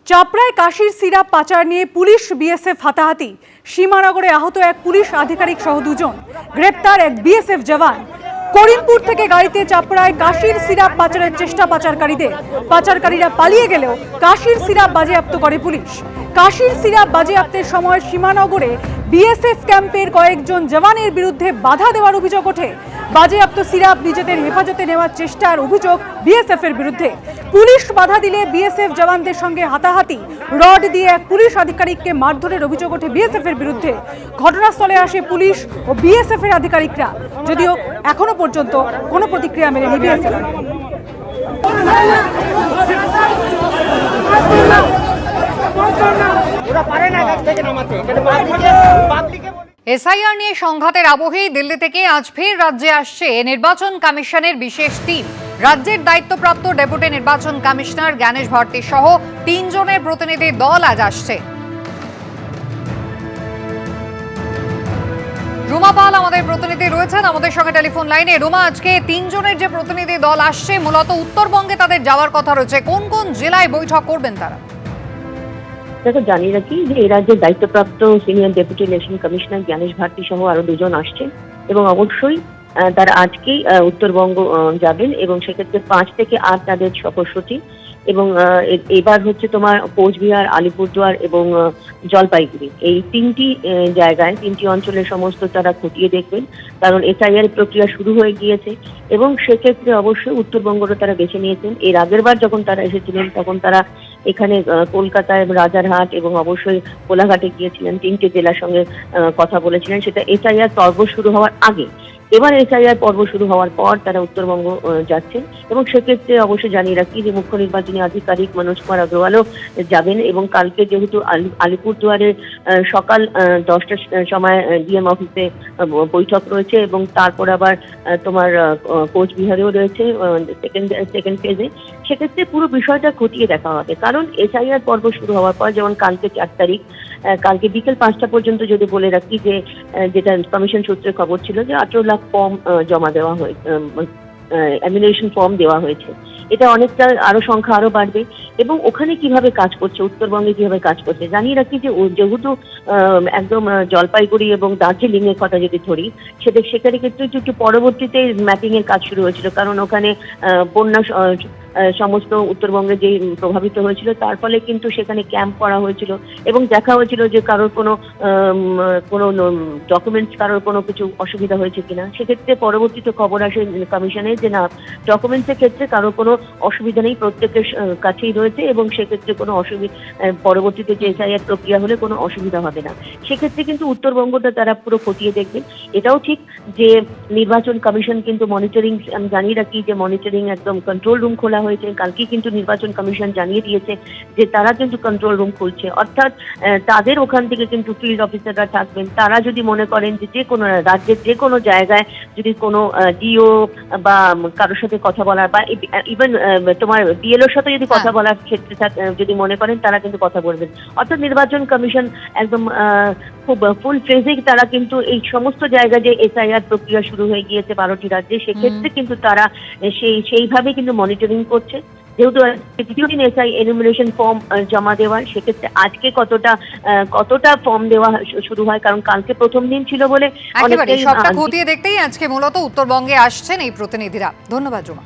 চাপড়ায় কাশির সিরাপ পাচার নিয়ে পুলিশ বিএসএফ হাতাহাতি। সীমানগরে আহত এক পুলিশ আধিকারিক সহ দুজন, গ্রেপ্তার এক বিএসএফ জওয়ান। করিমপুর থেকে গাড়িতে চাপড়ায় কাশির সিরাপ পাচারের চেষ্টা পাচারকারীরা পালিয়ে গেলেও কাশির সিরাপ বাজেয়াপ্ত করে পুলিশ। কাশির সিরাপ বাজেয়াপ্তের সময় সীমানগরে বিএসএফ ক্যাম্পের কয়েকজন জওয়ানের বিরুদ্ধে বাধা দেওয়ার অভিযোগ ওঠে। বাজেয়াপ্ত সিরাপ নিজেদের হেফাজতে নেওয়ার চেষ্টার অভিযোগ বিএসএফ এর বিরুদ্ধে। পুলিশ বাধা দিলে বিএসএফ জওয়ানদের সঙ্গে হাতাহাতি, রড দিয়ে এক পুলিশ আধিকারিককে মারধরের অভিযোগ ওঠে বিএসএফ এর বিরুদ্ধে। ঘটনাস্থলে আসে পুলিশ ও বিএসএফ এর আধিকারিকরা, যদিও এখনো পর্যন্ত কোনো প্রতিক্রিয়া মেলেনি বিএসএফ। এসআইআর নিয়ে সংঘাতের আবহেই দিল্লি থেকে আজ ফের রাজ্যে আসছে নির্বাচন কমিশনের বিশেষ টিম। রাজ্যের দায়িত্বপ্রাপ্ত ডেপুটি নির্বাচন কমিশনার জ্ঞানেশ ভারতী সহ 3 জনের প্রতিনিধি দল আজ আসছে। রুমা পাল আমাদের প্রতিনিধি রয়েছেন আমাদের সঙ্গে টেলিফোন লাইনে। রুমা, আজকে 3 জনের যে প্রতিনিধি দল আসছে, মূলত উত্তরবঙ্গে তাদের যাওয়ার কথা রয়েছে। কোন কোন জেলায় বৈঠক করবেন তারা? দেখো, জানিয়ে রাখি যে এই রাজ্যের দায়িত্বপ্রাপ্ত senior deputy election commissioner Gyanesh Bharti সহ আরো 2 জন আসছেন এবং অবশ্যই তারা আজকেই উত্তরবঙ্গ যাবেন এবং সেক্ষেত্রে 5 থেকে 8 তাদের সফরসূচি। এবং এবার হচ্ছে তোমার কোচবিহার, আলিপুরদুয়ার এবং জলপাইগুড়ি, এই 3টি জায়গায় 3টি অঞ্চলের সমস্ত তারা খতিয়ে দেখবেন, কারণ এসআইআর প্রক্রিয়া শুরু হয়ে গিয়েছে এবং সেক্ষেত্রে অবশ্যই উত্তরবঙ্গটা তারা বেছে নিয়েছেন। এর আগের বার যখন তারা এসেছিলেন তখন তারা এখানে কলকাতায়, রাজারহাট এবং অবশ্যই কোলাঘাটে গিয়েছিলেন, 3টে জেলার সঙ্গে কথা বলেছিলেন, সেটা এসআইআর পর্ব শুরু হওয়ার আগে। এবার এসআইআর পর্ব শুরু হওয়ার পর তারা উত্তরবঙ্গ যাচ্ছেন এবং সেক্ষেত্রে অবশ্যই জানিয়ে রাখি যে মুখ্য নির্বাচনী আধিকারিক মনোজ কুমার আগরওয়ালও যাবেন এবং কালকে যেহেতু আলিপুরদুয়ারে সকাল 10টার সময় ডিএম অফিসে বৈঠক রয়েছে এবং তারপর আবার তোমার কোচবিহারেও রয়েছে সেকেন্ড ফেজে, সেক্ষেত্রে পুরো বিষয়টা খতিয়ে দেখা হবে। কারণ এসআইআর পর্ব শুরু হওয়ার পর, যেমন কালকে 4 তারিখ, কালকে বিকেল 5টা পর্যন্ত যদি বলে রাখি যে যেটা কমিশন সূত্রে খবর ছিল যে 18 লাখ ফর্ম জমা দেওয়া হয়েছে, এমিনেশন ফর্ম দেওয়া হয়েছে। এটা অনেকটা আরো সংখ্যা আরো বাড়বে এবং ওখানে কিভাবে কাজ করছে, উত্তরবঙ্গে কিভাবে কাজ করছে। জানিয়ে রাখি যে যেহেতু একদম জলপাইগুড়ি এবং দার্জিলিং এর কথা যদি ধরি, সেখানে কিন্তু একটু পরবর্তীতে ম্যাপিং এর কাজ শুরু হয়েছিল, কারণ ওখানে বন্যা সমস্ত উত্তরবঙ্গে যে প্রভাবিত হয়েছিল, তার ফলে কিন্তু সেখানে ক্যাম্প করা হয়েছিল এবং দেখা হয়েছিল যে কারোর কোনো ডকুমেন্টস, কারোর কোনো কিছু অসুবিধা হয়েছে কিনা। সেক্ষেত্রে পরবর্তীতে খবর আসে কমিশনে যে না, ডকুমেন্টসের ক্ষেত্রে কারোর কোনো অসুবিধা নেই, প্রত্যেকের কাছেই রয়েছে এবং সেক্ষেত্রে কোনো অসুবিধা, পরবর্তীতে যে এসআইআর প্রক্রিয়া হলে কোনো অসুবিধা হবে না। সেক্ষেত্রে কিন্তু উত্তরবঙ্গটা তারা পুরো খতিয়ে দেখবেন। এটাও ঠিক যে নির্বাচন কমিশন কিন্তু মনিটরিং, আমি জানিয়ে রাখি যে মনিটরিং একদম কন্ট্রোল রুম খোলা হয়েছে। কালকে কিন্তু নির্বাচন কমিশন জানিয়ে দিয়েছে যে তারা কিন্তু কন্ট্রোল রুম খুলছে, অর্থাৎ তাদের ওখান থেকে কিন্তু ফিল্ড অফিসাররা থাকবেন। তারা যদি মনে করেন যে কোনো রাজ্যের যে কোনো জায়গায় যদি কোনো ডিও বা কারোর সাথে কথা বলার বা ইভেন তোমার বিএলওর সাথে যদি কথা বলার ক্ষেত্রে যদি মনে করেন, তারা কিন্তু কথা বলবেন। অর্থাৎ নির্বাচন কমিশন একদম খুব ফুল ফ্রেজে তারা কিন্তু এই সমস্ত জায়গায় যে এসআইআর প্রক্রিয়া শুরু হয়ে গিয়েছে 12টি রাজ্যে, সেক্ষেত্রে কিন্তু তারা সেইভাবে কিন্তু মনিটরিং করছে। যেহেতু দ্বিতীয় দিন এসআই এনুমিনেশন ফর্ম জমা দেওয়ার, সেক্ষেত্রে আজকে কতটা ফর্ম দেওয়া শুরু হয়, কারণ কালকে প্রথম দিন ছিল বলে অনেকটাই সবটা খতিয়ে দেখতেই আজকে মূলত উত্তরবঙ্গে আসছেন এই প্রতিনিধিরা। ধন্যবাদ রুমা।